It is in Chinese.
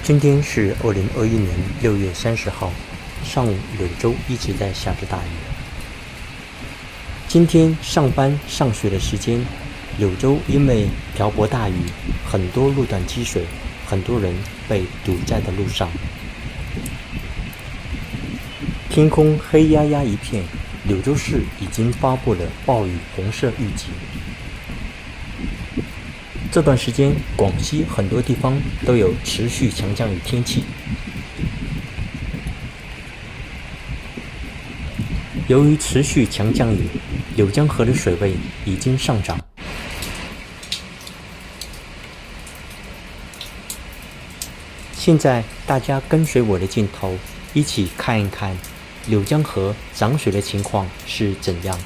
今天是2021年6月30号，上午柳州一直在下着大雨。今天上班上学的时间，柳州因为瓢泼大雨，很多路段积水，很多人被堵在的路上。天空黑压压一片，柳州市已经发布了暴雨红色预警。这段时间，广西很多地方都有持续强降雨天气。由于持续强降雨，柳江河的水位已经上涨。现在大家跟随我的镜头，一起看一看柳江河涨水的情况是怎样。